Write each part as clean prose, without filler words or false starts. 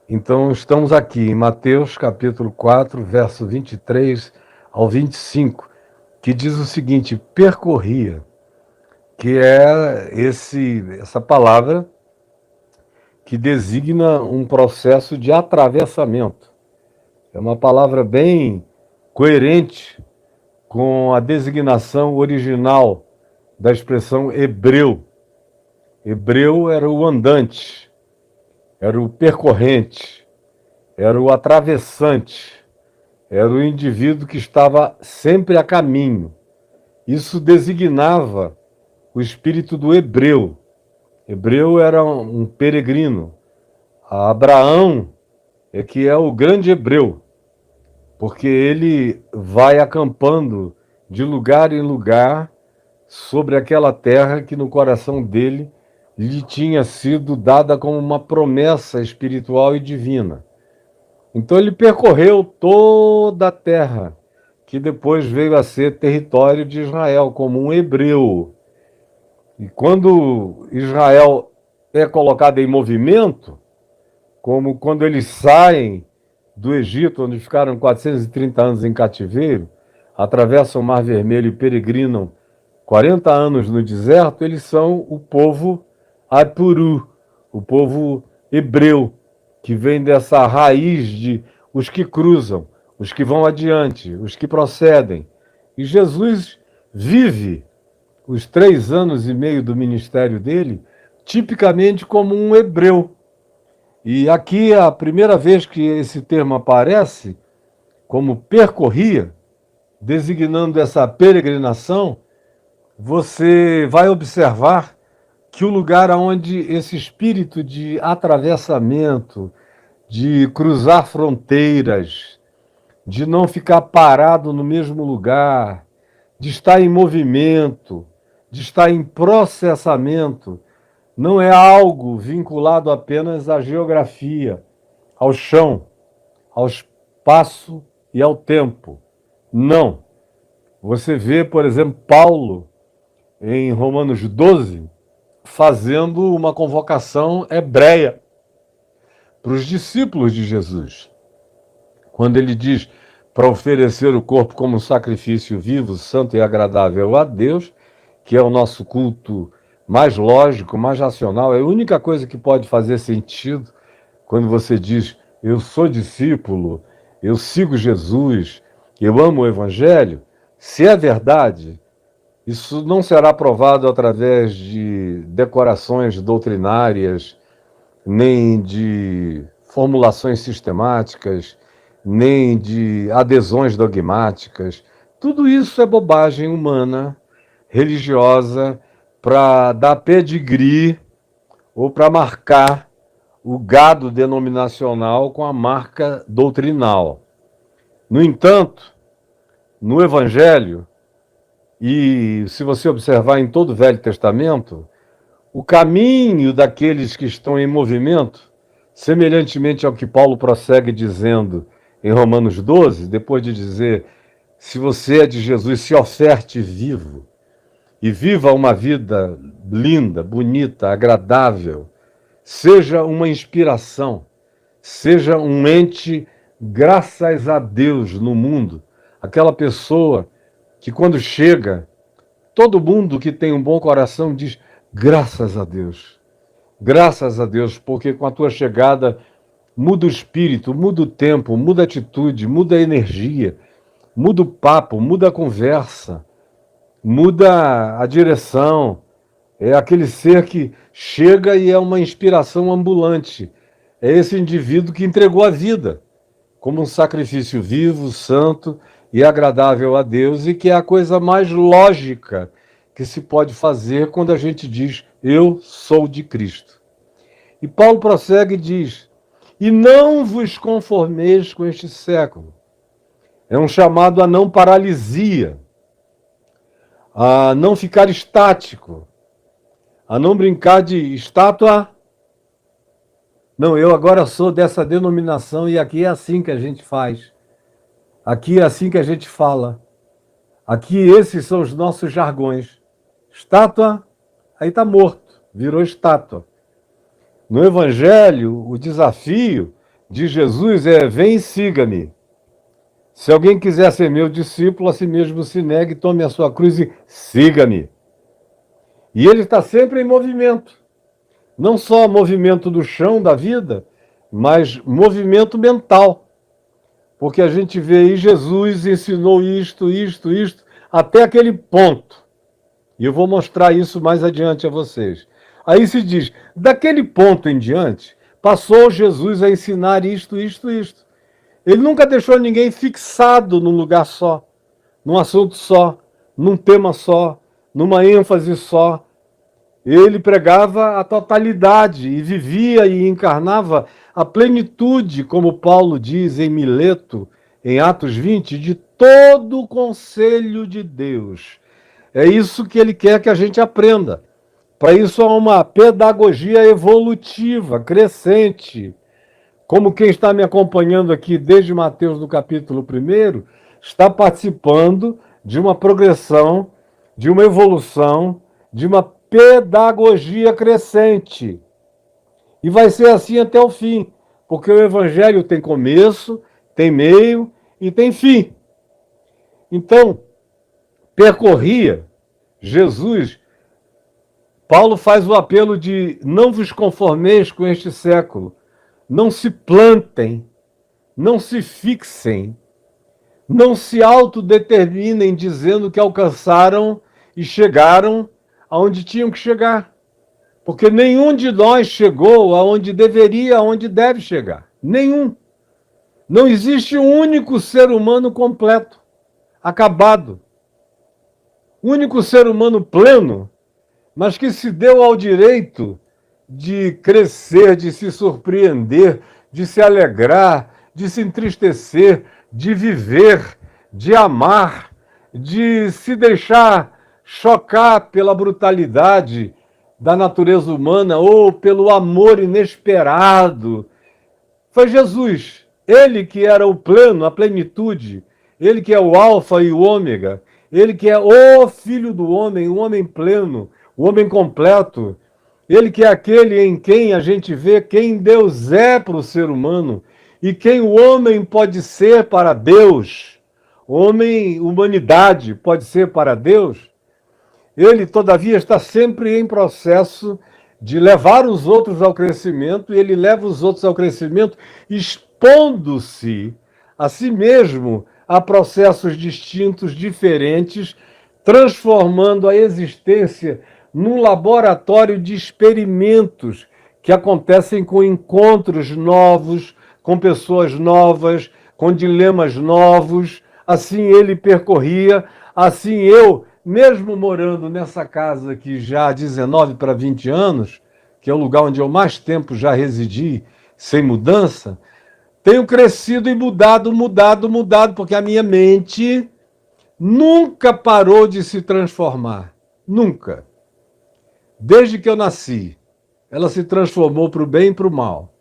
Então, estamos aqui em Mateus capítulo 4, verso 23 ao 25, que diz o seguinte: percorria, que é essa palavra que designa um processo de atravessamento. É uma palavra bem coerente com a designação original da expressão hebreu. Hebreu era o andante, era o percorrente, era o atravessante, era o indivíduo que estava sempre a caminho. Isso designava o espírito do hebreu. Hebreu era um peregrino. Abraão é que é o grande hebreu, porque ele vai acampando de lugar em lugar sobre aquela terra que no coração dele lhe tinha sido dada como uma promessa espiritual e divina. Então ele percorreu toda a terra, que depois veio a ser território de Israel, como um hebreu. E quando Israel é colocado em movimento, como quando eles saem do Egito, onde ficaram 430 anos em cativeiro, atravessam o Mar Vermelho e peregrinam 40 anos no deserto, eles são o povo Apuru, o povo hebreu, que vem dessa raiz de os que cruzam, os que vão adiante, os que procedem. E Jesus vive os 3 anos e meio do ministério dele tipicamente como um hebreu. E aqui a primeira vez que esse termo aparece, como percorria, designando essa peregrinação, você vai observar que o lugar onde esse espírito de atravessamento, de cruzar fronteiras, de não ficar parado no mesmo lugar, de estar em movimento, de estar em processamento, não é algo vinculado apenas à geografia, ao chão, ao espaço e ao tempo. Não. Você vê, por exemplo, Paulo, em Romanos 12, fazendo uma convocação hebreia para os discípulos de Jesus. Quando ele diz para oferecer o corpo como sacrifício vivo, santo e agradável a Deus, que é o nosso culto mais lógico, mais racional, é a única coisa que pode fazer sentido quando você diz: eu sou discípulo, eu sigo Jesus, eu amo o Evangelho. Se é verdade, isso não será provado através de decorações doutrinárias, nem de formulações sistemáticas, nem de adesões dogmáticas. Tudo isso é bobagem humana, religiosa, para dar pedigree ou para marcar o gado denominacional com a marca doutrinal. No entanto, no Evangelho, e se você observar em todo o Velho Testamento, o caminho daqueles que estão em movimento, semelhantemente ao que Paulo prossegue dizendo em Romanos 12, depois de dizer: se você é de Jesus, se oferte vivo e viva uma vida linda, bonita, agradável, seja uma inspiração, seja um ente, graças a Deus, no mundo, aquela pessoa que quando chega, todo mundo que tem um bom coração diz: graças a Deus, porque com a tua chegada muda o espírito, muda o tempo, muda a atitude, muda a energia, muda o papo, muda a conversa, muda a direção. É aquele ser que chega e é uma inspiração ambulante. É esse indivíduo que entregou a vida como um sacrifício vivo, santo e agradável a Deus, e que é a coisa mais lógica que se pode fazer quando a gente diz: eu sou de Cristo. E Paulo prossegue e diz: e não vos conformeis com este século. É um chamado a não paralisia, a não ficar estático, a não brincar de estátua. Não, eu agora sou dessa denominação e aqui é assim que a gente faz. Aqui é assim que a gente fala. Aqui esses são os nossos jargões. Estátua, aí está morto, virou estátua. No Evangelho, o desafio de Jesus é: vem e siga-me. Se alguém quiser ser meu discípulo, a si mesmo se negue, tome a sua cruz e siga-me. E ele está sempre em movimento. Não só movimento do chão da vida, mas movimento mental. Porque a gente vê aí, Jesus ensinou isto, até aquele ponto. E eu vou mostrar isso mais adiante a vocês. Aí se diz, daquele ponto em diante, passou Jesus a ensinar isto. Ele nunca deixou ninguém fixado num lugar só, num assunto só, num tema só, numa ênfase só. Ele pregava a totalidade e vivia e encarnava a plenitude, como Paulo diz em Mileto, em Atos 20, de todo o conselho de Deus. É isso que ele quer que a gente aprenda. Para isso há uma pedagogia evolutiva, crescente. Como quem está me acompanhando aqui desde Mateus no capítulo 1, está participando de uma progressão, de uma evolução, de uma pedagogia crescente. E vai ser assim até o fim, porque o Evangelho tem começo, tem meio e tem fim. Então, percorria Jesus. Paulo faz o apelo de não vos conformeis com este século, não se plantem, não se fixem, não se autodeterminem dizendo que alcançaram e chegaram aonde tinham que chegar. Porque nenhum de nós chegou aonde deveria, aonde deve chegar. Nenhum. Não existe um único ser humano completo, acabado. Único ser humano pleno, mas que se deu ao direito de crescer, de se surpreender, de se alegrar, de se entristecer, de viver, de amar, de se deixar chocar pela brutalidade da natureza humana ou pelo amor inesperado. Foi Jesus, ele que era o pleno, a plenitude, ele que é o alfa e o ômega, ele que é o Filho do homem, o homem pleno, o homem completo, ele que é aquele em quem a gente vê quem Deus é para o ser humano e quem o homem pode ser para Deus. Homem, humanidade pode ser para Deus. Ele, todavia, está sempre em processo de levar os outros ao crescimento, e ele leva os outros ao crescimento expondo-se a si mesmo a processos distintos, diferentes, transformando a existência num laboratório de experimentos que acontecem com encontros novos, com pessoas novas, com dilemas novos. Assim ele percorria, assim eu, mesmo morando nessa casa aqui já há 19 para 20 anos, que é o lugar onde eu mais tempo já residi, sem mudança, tenho crescido e mudado, porque a minha mente nunca parou de se transformar. Nunca. Desde que eu nasci, ela se transformou para o bem e para o mal.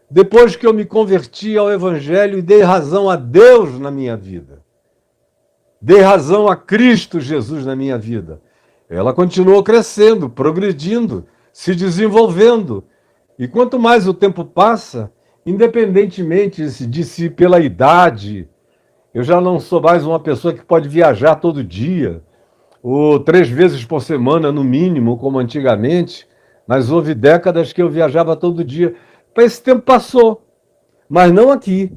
Depois que eu me converti ao Evangelho e dei razão a Deus na minha vida, dei razão a Cristo Jesus na minha vida, ela continuou crescendo, progredindo, se desenvolvendo. E quanto mais o tempo passa, independentemente de se pela idade, eu já não sou mais uma pessoa que pode viajar todo dia, ou 3 vezes por semana, no mínimo, como antigamente, mas houve décadas que eu viajava todo dia. Esse tempo passou, mas não aqui.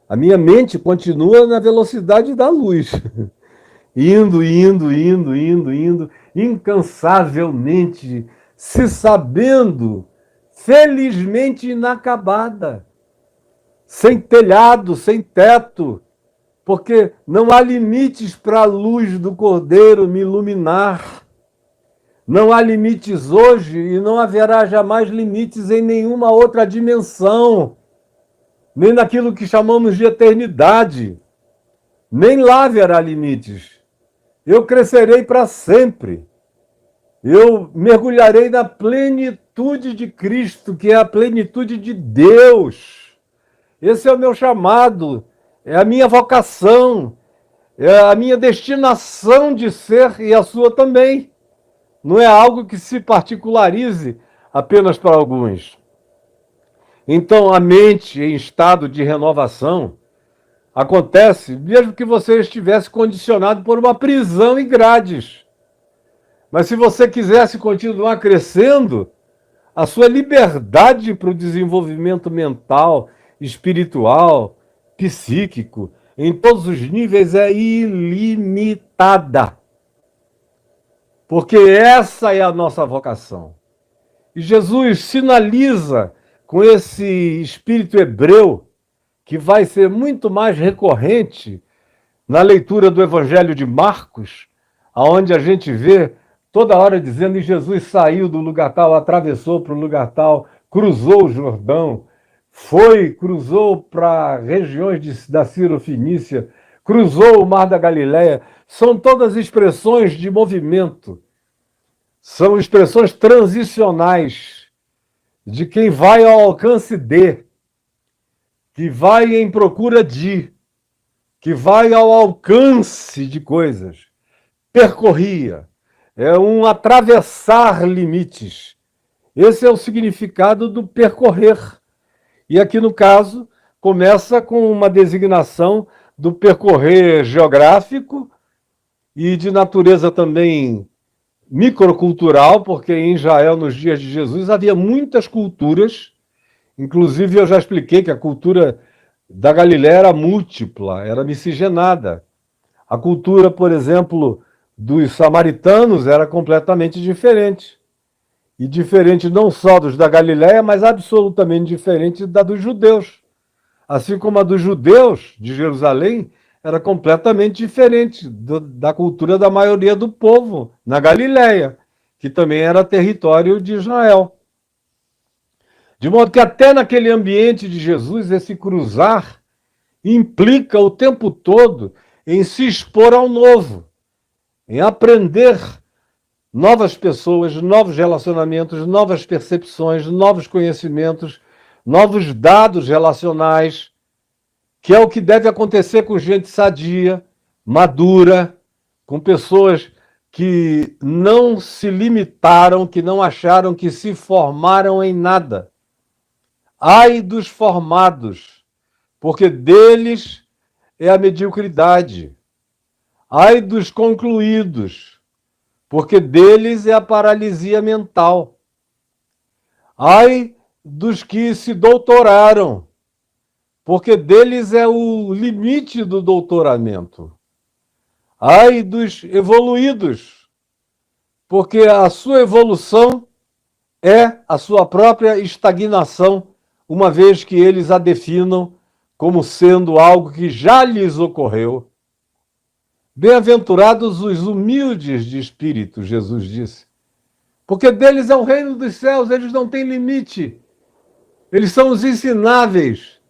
A minha mente continua na velocidade da luz, indo, incansavelmente, se sabendo, felizmente inacabada, sem telhado, sem teto, porque não há limites para a luz do Cordeiro me iluminar. Não há limites hoje e não haverá jamais limites em nenhuma outra dimensão, nem naquilo que chamamos de eternidade. Nem lá haverá limites. Eu crescerei para sempre. Eu mergulharei na plenitude de Cristo, que é a plenitude de Deus. Esse é o meu chamado, é a minha vocação, é a minha destinação de ser e a sua também. Não é algo que se particularize apenas para alguns. Então, a mente em estado de renovação acontece mesmo que você estivesse condicionado por uma prisão e grades. Mas se você quisesse continuar crescendo, a sua liberdade para o desenvolvimento mental, espiritual, psíquico, em todos os níveis é ilimitada. Porque essa é a nossa vocação. E Jesus sinaliza com esse espírito hebreu, que vai ser muito mais recorrente na leitura do Evangelho de Marcos, aonde a gente vê toda hora dizendo que Jesus saiu do lugar tal, atravessou para o lugar tal, cruzou o Jordão, cruzou para regiões da Ciro-Fenícia, cruzou o Mar da Galileia. São todas expressões de movimento, são expressões transicionais de quem vai ao alcance de, que vai em procura de, que vai ao alcance de coisas. Percorria. É um atravessar limites. Esse é o significado do percorrer. E aqui, no caso, começa com uma designação do percorrer geográfico e de natureza também microcultural, porque em Israel, nos dias de Jesus, havia muitas culturas. Inclusive, eu já expliquei que a cultura da Galiléia era múltipla, era miscigenada. A cultura, por exemplo, dos samaritanos era completamente diferente. E diferente não só dos da Galiléia, mas absolutamente diferente da dos judeus. Assim como a dos judeus de Jerusalém era completamente diferente da cultura da maioria do povo na Galiléia, que também era território de Israel. De modo que até naquele ambiente de Jesus, esse cruzar implica o tempo todo em se expor ao novo, em aprender novas pessoas, novos relacionamentos, novas percepções, novos conhecimentos, novos dados relacionais, que é o que deve acontecer com gente sadia, madura, com pessoas que não se limitaram, que não acharam que se formaram em nada. Ai dos formados, porque deles é a mediocridade. Ai dos concluídos, porque deles é a paralisia mental. Ai dos que se doutoraram, porque deles é o limite do doutoramento. Ai dos evoluídos, porque a sua evolução é a sua própria estagnação, uma vez que eles a definam como sendo algo que já lhes ocorreu. Bem-aventurados os humildes de espírito, Jesus disse, porque deles é o reino dos céus, eles não têm limite. Eles são os ensináveis.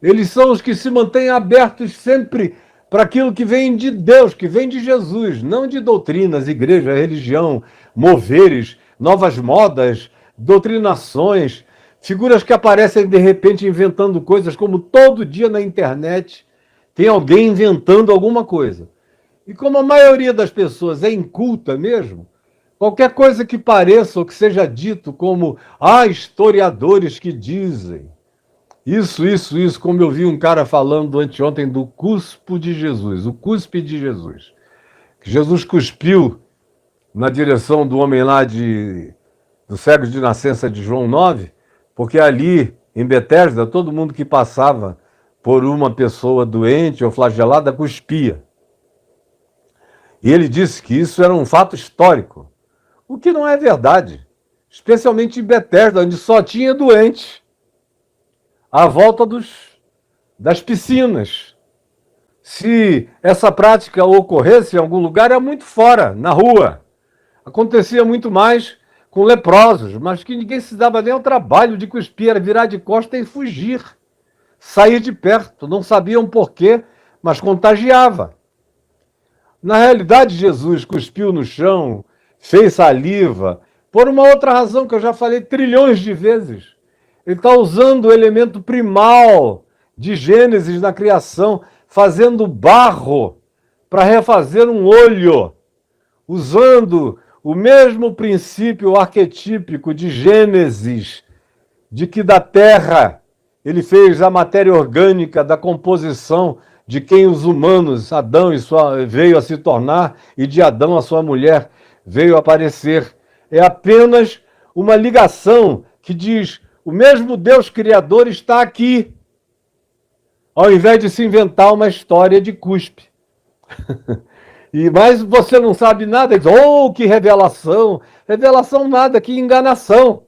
Eles são os que se mantêm abertos sempre para aquilo que vem de Deus, que vem de Jesus, não de doutrinas, igreja, religião, moveres, novas modas, doutrinações, figuras que aparecem de repente inventando coisas, como todo dia na internet tem alguém inventando alguma coisa. E como a maioria das pessoas é inculta mesmo, qualquer coisa que pareça ou que seja dito como historiadores que dizem, isso, como eu vi um cara falando anteontem do cuspo de Jesus, o cuspe de Jesus. Que Jesus cuspiu na direção do homem lá do cego de nascença de João 9, porque ali, em Betesda, todo mundo que passava por uma pessoa doente ou flagelada cuspia. E ele disse que isso era um fato histórico, o que não é verdade, especialmente em Betesda, onde só tinha doente à volta das piscinas. Se essa prática ocorresse em algum lugar, era muito fora, na rua. Acontecia muito mais com leprosos, mas que ninguém se dava nem ao trabalho de cuspir, era virar de costas e fugir. Sair de perto, não sabiam porquê, mas contagiava. Na realidade, Jesus cuspiu no chão, fez saliva, por uma outra razão que eu já falei trilhões de vezes. Ele está usando o elemento primal de Gênesis na criação, fazendo barro para refazer um olho, usando o mesmo princípio arquetípico de Gênesis, de que da terra ele fez a matéria orgânica da composição de quem os humanos, Adão e sua, veio a se tornar, e de Adão a sua mulher veio a aparecer. É apenas uma ligação que diz: o mesmo Deus Criador está aqui, ao invés de se inventar uma história de cuspe. Mas você não sabe nada, diz: oh, que revelação! Revelação nada, que enganação.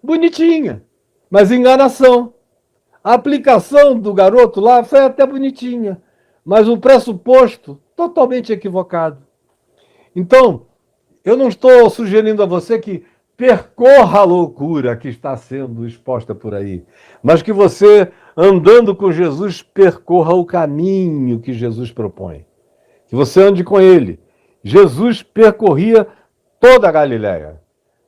Bonitinha, mas enganação. A aplicação do garoto lá foi até bonitinha, mas o pressuposto totalmente equivocado. Então, eu não estou sugerindo a você que percorra a loucura que está sendo exposta por aí, mas que você, andando com Jesus, percorra o caminho que Jesus propõe. Que você ande com ele. Jesus percorria toda a Galiléia.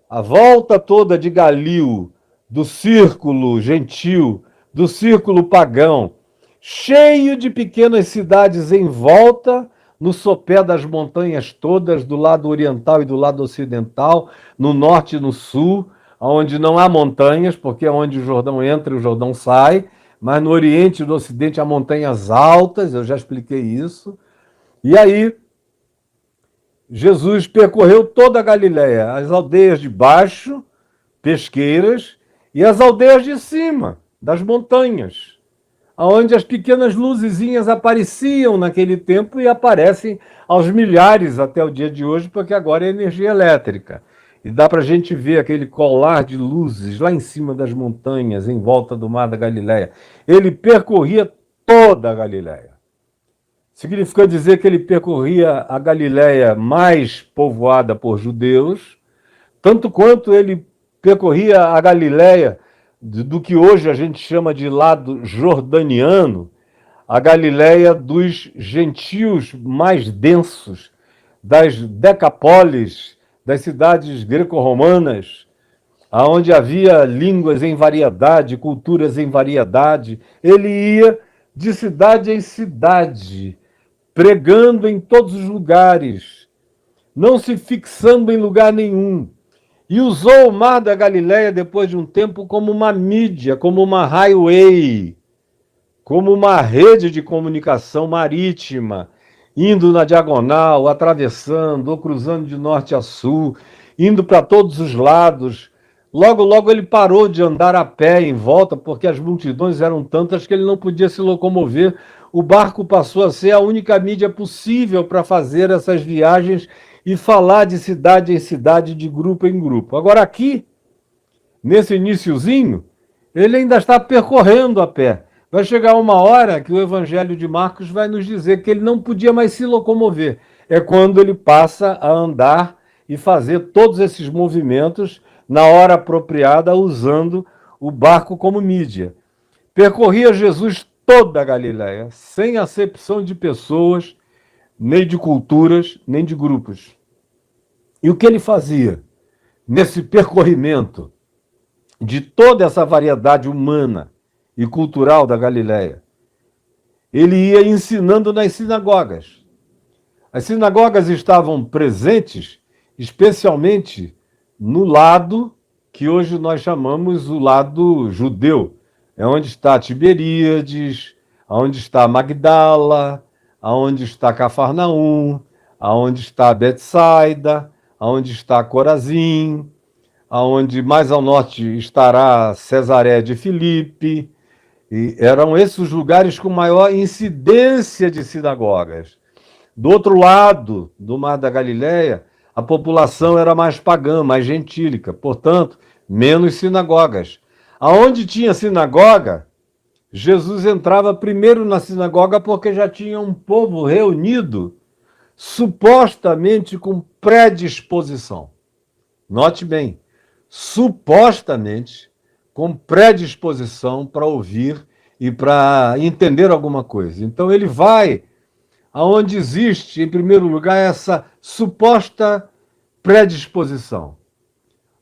A volta toda de Galil, do círculo gentil, do círculo pagão, cheio de pequenas cidades em volta, no sopé das montanhas todas, do lado oriental e do lado ocidental, no norte e no sul, onde não há montanhas, porque é onde o Jordão entra e o Jordão sai, mas no oriente e no ocidente há montanhas altas, eu já expliquei isso. E aí, Jesus percorreu toda a Galiléia, as aldeias de baixo, pesqueiras, e as aldeias de cima, das montanhas, onde as pequenas luzezinhas apareciam naquele tempo e aparecem aos milhares até o dia de hoje, porque agora é energia elétrica. E dá para a gente ver aquele colar de luzes lá em cima das montanhas, em volta do mar da Galiléia. Ele percorria toda a Galiléia. Significa dizer que ele percorria a Galiléia mais povoada por judeus, tanto quanto ele percorria a Galiléia do que hoje a gente chama de lado jordaniano, a Galiléia dos gentios mais densos, das decapólis, das cidades greco-romanas, onde havia línguas em variedade, culturas em variedade. Ele ia de cidade em cidade, pregando em todos os lugares, não se fixando em lugar nenhum. E usou o Mar da Galiléia, depois de um tempo, como uma mídia, como uma highway, como uma rede de comunicação marítima, indo na diagonal, atravessando, ou cruzando de norte a sul, indo para todos os lados. Logo, logo ele parou de andar a pé em volta, porque as multidões eram tantas que ele não podia se locomover. O barco passou a ser a única mídia possível para fazer essas viagens e falar de cidade em cidade, de grupo em grupo. Agora aqui, nesse iniciozinho, ele ainda está percorrendo a pé. Vai chegar uma hora que o Evangelho de Marcos vai nos dizer que ele não podia mais se locomover. É quando ele passa a andar e fazer todos esses movimentos na hora apropriada, usando o barco como mídia. Percorria Jesus toda a Galiléia, sem acepção de pessoas, nem de culturas, nem de grupos. E o que ele fazia nesse percorrimento de toda essa variedade humana e cultural da Galiléia? Ele ia ensinando nas sinagogas. As sinagogas estavam presentes, especialmente no lado que hoje nós chamamos o lado judeu. É onde está Tiberíades, onde está Magdala, aonde está Cafarnaum, aonde está Betsaida, aonde está Corazim, aonde mais ao norte estará Cesaré de Filipe. E eram esses os lugares com maior incidência de sinagogas. Do outro lado do Mar da Galileia, a população era mais pagã, mais gentílica, portanto, menos sinagogas. Aonde tinha sinagoga, Jesus entrava primeiro na sinagoga porque já tinha um povo reunido, supostamente com predisposição. Note bem, supostamente com predisposição para ouvir e para entender alguma coisa. Então ele vai aonde existe, em primeiro lugar, essa suposta predisposição.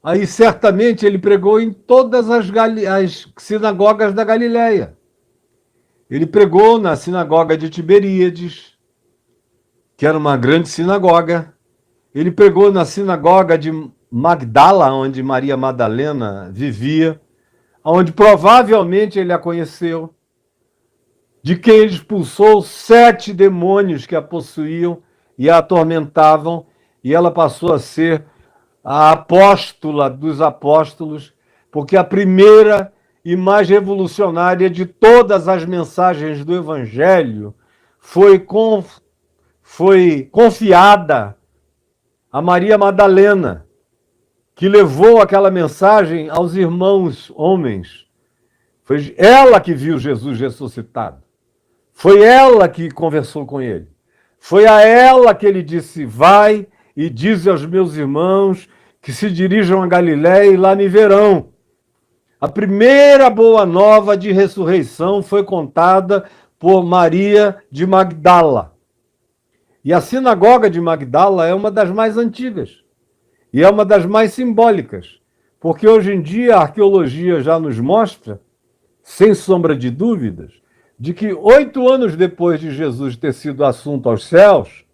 Aí certamente ele pregou em todas as sinagogas da Galileia. Ele pregou na sinagoga de Tiberíades, que era uma grande sinagoga. Ele pregou na sinagoga de Magdala, onde Maria Madalena vivia. onde provavelmente ele a conheceu, de quem ele expulsou 7 demônios que a possuíam e a atormentavam, e ela passou a ser a apóstola dos apóstolos, porque a primeira e mais revolucionária de todas as mensagens do Evangelho foi confiada a Maria Madalena, que levou aquela mensagem aos irmãos homens. Foi ela que viu Jesus ressuscitado. Foi ela que conversou com ele. Foi a ela que ele disse: vai e diz aos meus irmãos que se dirijam a Galiléia e lá me verão. A primeira boa nova de ressurreição foi contada por Maria de Magdala. E a sinagoga de Magdala é uma das mais antigas e é uma das mais simbólicas, porque hoje em dia a arqueologia já nos mostra, sem sombra de dúvidas, de que 8 anos depois de Jesus ter sido assunto aos céus,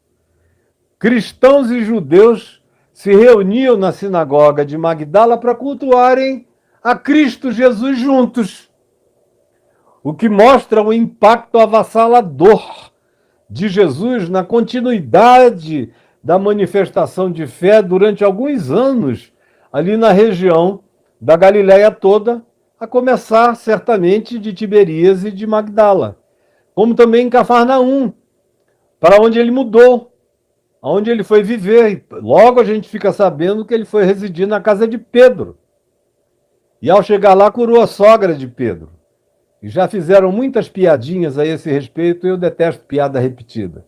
cristãos e judeus se reuniam na sinagoga de Magdala para cultuarem a Cristo Jesus juntos, o que mostra o impacto avassalador de Jesus na continuidade da manifestação de fé durante alguns anos ali na região da Galiléia toda, a começar certamente de Tiberíades e de Magdala, como também em Cafarnaum, para onde ele mudou, onde ele foi viver. Logo a gente fica sabendo que ele foi residir na casa de Pedro. E ao chegar lá, curou a sogra de Pedro. E já fizeram muitas piadinhas a esse respeito, eu detesto piada repetida.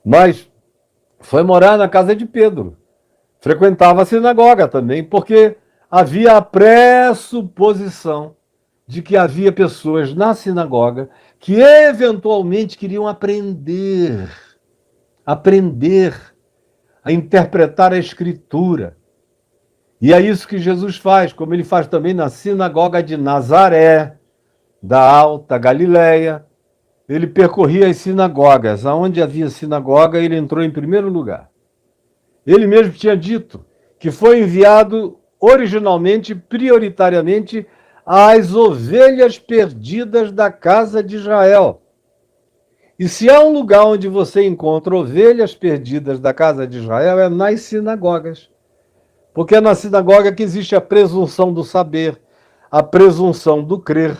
Mas foi morar na casa de Pedro. Frequentava a sinagoga também, porque havia a pressuposição de que havia pessoas na sinagoga que eventualmente queriam aprender a interpretar a Escritura. E é isso que Jesus faz, como ele faz também na sinagoga de Nazaré, da Alta Galileia. Ele percorria as sinagogas. Aonde havia sinagoga, ele entrou em primeiro lugar. Ele mesmo tinha dito que foi enviado originalmente, prioritariamente, às ovelhas perdidas da casa de Israel. E se há um lugar onde você encontra ovelhas perdidas da casa de Israel, é nas sinagogas. Porque é na sinagoga que existe a presunção do saber, a presunção do crer,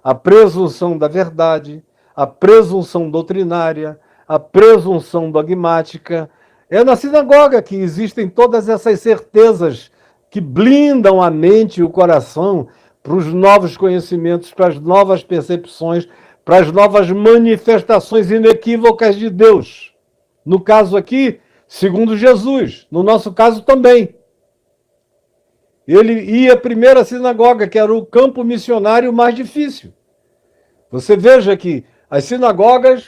a presunção da verdade, a presunção doutrinária, a presunção dogmática. É na sinagoga que existem todas essas certezas que blindam a mente e o coração para os novos conhecimentos, para as novas percepções, para as novas manifestações inequívocas de Deus. No caso aqui, segundo Jesus, no nosso caso também. Ele ia primeiro à sinagoga, que era o campo missionário mais difícil. Você veja que as sinagogas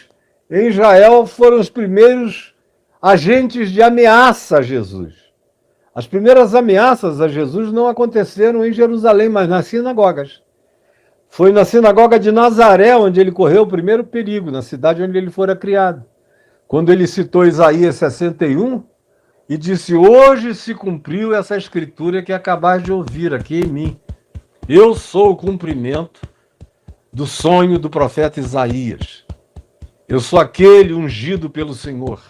em Israel foram os primeiros agentes de ameaça a Jesus. As primeiras ameaças a Jesus não aconteceram em Jerusalém, mas nas sinagogas. Foi na sinagoga de Nazaré onde ele correu o primeiro perigo, na cidade onde ele fora criado. Quando ele citou Isaías 61, e disse: hoje se cumpriu essa escritura que acabais de ouvir aqui em mim. Eu sou o cumprimento do sonho do profeta Isaías. Eu sou aquele ungido pelo Senhor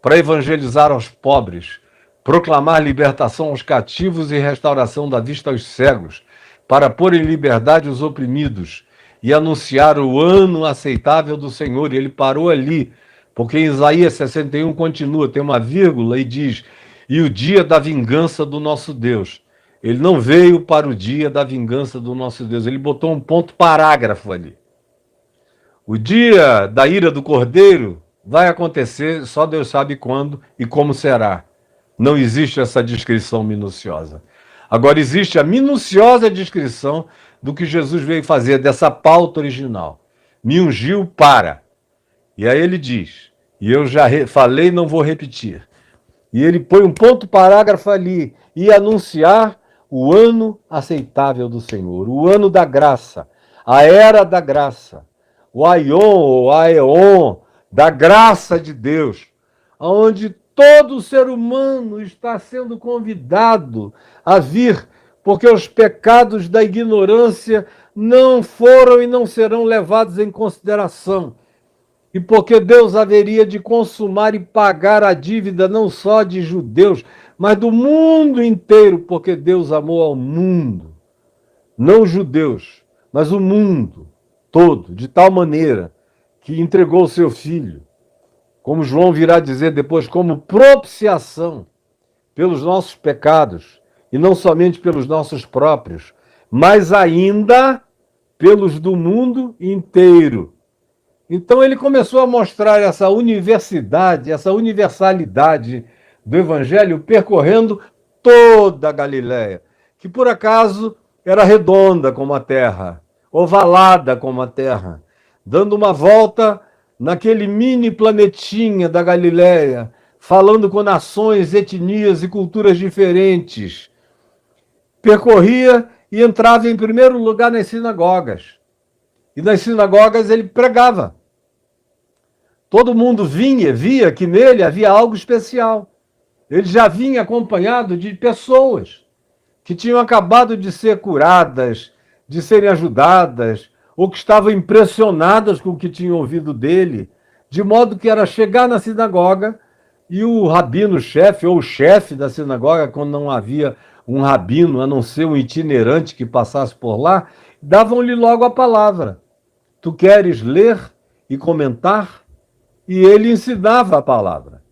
para evangelizar aos pobres, proclamar libertação aos cativos e restauração da vista aos cegos, para pôr em liberdade os oprimidos e anunciar o ano aceitável do Senhor. E ele parou ali, porque em Isaías 61 continua, tem uma vírgula e diz: e o dia da vingança do nosso Deus. Ele não veio para o dia da vingança do nosso Deus, ele botou um ponto parágrafo ali. O dia da ira do Cordeiro vai acontecer, só Deus sabe quando e como será. Não existe essa descrição minuciosa. Agora existe a minuciosa descrição do que Jesus veio fazer, dessa pauta original. Me ungiu para... E aí ele diz, e eu já falei, não vou repetir. E ele põe um ponto parágrafo ali, e anunciar o ano aceitável do Senhor, o ano da graça, a era da graça, o aion ou aeon, da graça de Deus, onde todo ser humano está sendo convidado a vir porque os pecados da ignorância não foram e não serão levados em consideração, e porque Deus haveria de consumar e pagar a dívida não só de judeus, mas do mundo inteiro, porque Deus amou ao mundo, não os judeus, mas o mundo todo, de tal maneira que entregou o seu filho, como João virá dizer depois, como propiciação pelos nossos pecados, e não somente pelos nossos próprios, mas ainda pelos do mundo inteiro. Então ele começou a mostrar essa universidade, essa universalidade do Evangelho, percorrendo toda a Galiléia, que por acaso era redonda como a terra, ovalada como a terra, dando uma volta naquele mini planetinha da Galiléia, falando com nações, etnias e culturas diferentes. Percorria e entrava em primeiro lugar nas sinagogas. E nas sinagogas ele pregava. Todo mundo via que nele havia algo especial. Ele já vinha acompanhado de pessoas que tinham acabado de ser curadas, de serem ajudadas, ou que estavam impressionadas com o que tinham ouvido dele, de modo que era chegar na sinagoga e o rabino-chefe, ou o chefe da sinagoga, quando não havia um rabino, a não ser um itinerante que passasse por lá, davam-lhe logo a palavra. Tu queres ler e comentar? E ele ensinava a palavra.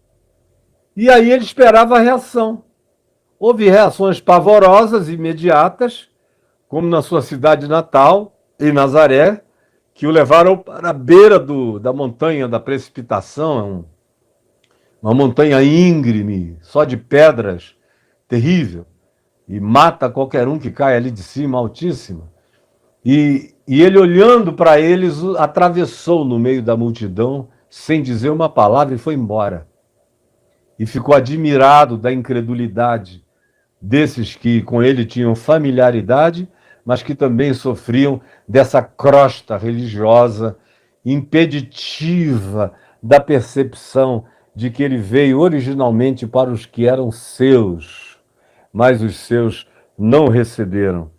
E aí ele esperava a reação. Houve reações pavorosas, imediatas, como na sua cidade natal, em Nazaré, que o levaram para a beira da montanha da precipitação, uma montanha íngreme, só de pedras, terrível, e mata qualquer um que cai ali de cima, altíssima. E ele, olhando para eles, atravessou no meio da multidão, sem dizer uma palavra, e foi embora. E ficou admirado da incredulidade desses que com ele tinham familiaridade, mas que também sofriam dessa crosta religiosa impeditiva da percepção de que ele veio originalmente para os que eram seus, mas os seus não receberam.